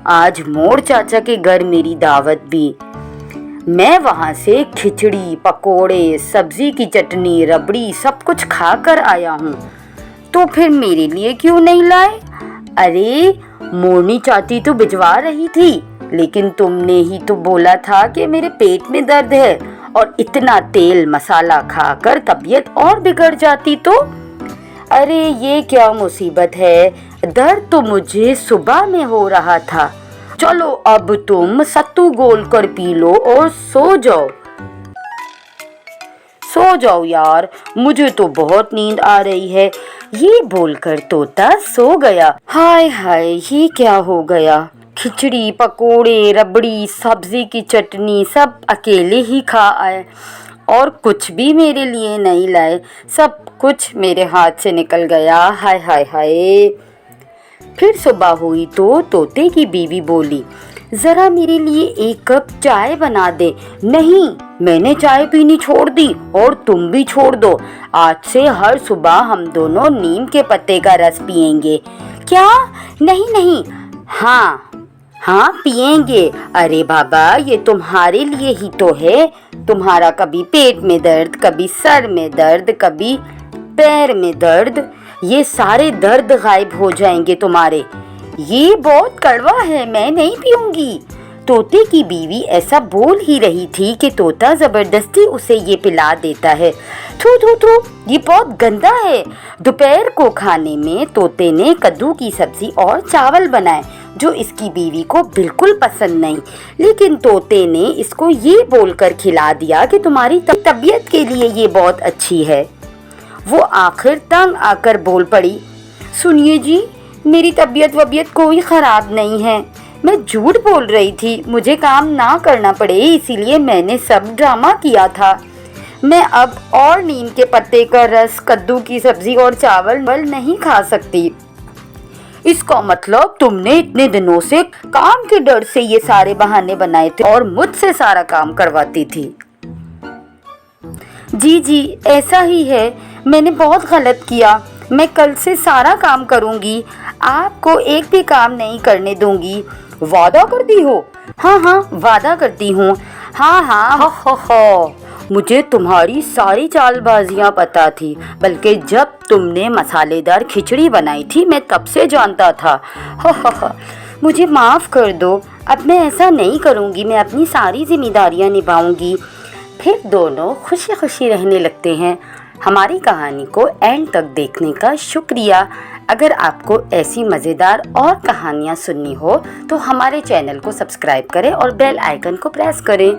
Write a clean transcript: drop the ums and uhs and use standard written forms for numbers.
आज मोड़ चाचा के घर मेरी दावत भी। मैं वहाँ से खिचड़ी, पकोड़े, सब्जी की चटनी, रबड़ी सब कुछ खा कर आया हूँ। तो फिर मेरे लिए क्यों नहीं लाए? अरे मोरनी चाची तो भिजवा रही थी, लेकिन तुमने ही तो बोला था कि मेरे पेट में दर्द है और इतना तेल मसाला खाकर तबीयत और बिगड़ जाती तो। अरे ये क्या मुसीबत है, दर्द तो मुझे सुबह में हो रहा था। चलो अब तुम सत्तू घोल कर पी लो और सो जाओ। सो जाओ यार, मुझे तो बहुत नींद आ रही है। ये बोलकर तोता सो गया। हाय हाय, ये क्या हो गया? खिचड़ी, पकोड़े, रबड़ी, सब्जी की चटनी सब अकेले ही खा आए और कुछ भी मेरे लिए नहीं लाए। सब कुछ मेरे हाथ से निकल गया। हाय हाय हाय। फिर सुबह हुई तो तोते की बीवी बोली, जरा मेरे लिए एक कप चाय बना दे। नहीं, मैंने चाय पीनी छोड़ दी और तुम भी छोड़ दो। आज से हर सुबह हम दोनों नीम के पत्ते का रस पिएंगे। क्या? नहीं नहीं। हाँ हाँ पिएंगे। अरे बाबा, ये तुम्हारे लिए ही तो है। तुम्हारा कभी पेट में दर्द, कभी सर में दर्द, कभी पैर में दर्द, ये सारे दर्द गायब हो जाएंगे तुम्हारे। ये बहुत कड़वा है, मैं नहीं पीऊंगी। तोते की बीवी ऐसा बोल ही रही थी कि तोता जबरदस्ती उसे ये पिला देता है। थू थू थू, ये बहुत गंदा है। दोपहर को खाने में तोते ने कद्दू की सब्जी और चावल बनाए, जो इसकी बीवी को बिल्कुल पसंद नहीं। लेकिन तोते ने इसको ये बोलकर खिला दिया कि तुम्हारी तबीयत के लिए ये बहुत अच्छी है। वो आखिर तंग आकर बोल पड़ी, सुनिए जी, मेरी तबीयत कोई ख़राब नहीं है। मैं झूठ बोल रही थी, मुझे काम ना करना पड़े इसीलिए मैंने सब ड्रामा किया था। मैं अब और नीम के पत्ते का रस, कद्दू की सब्जी और चावल नहीं खा सकती। इसका मतलब तुमने इतने दिनों से काम के डर से ये सारे बहाने बनाए थे और मुझसे सारा काम करवाती थी। जी जी, ऐसा ही है। मैंने बहुत गलत किया। मैं कल से सारा काम करूंगी, आपको एक भी काम नहीं करने दूंगी। वादा करती हो? हाँ हाँ, वादा करती हूँ। हाँ हाँ, हो। मुझे तुम्हारी सारी चालबाजियाँ पता थी, बल्कि जब तुमने मसालेदार खिचड़ी बनाई थी मैं तब से जानता था। हो, मुझे माफ़ कर दो, अब मैं ऐसा नहीं करूँगी। मैं अपनी सारी जिम्मेदारियाँ निभाऊँगी। फिर दोनों खुशी खुशी रहने लगते हैं। हमारी कहानी को एंड तक देखने का शुक्रिया। अगर आपको ऐसी मज़ेदार और कहानियाँ सुननी हो तो हमारे चैनल को सब्सक्राइब करें और बेल आइकन को प्रेस करें।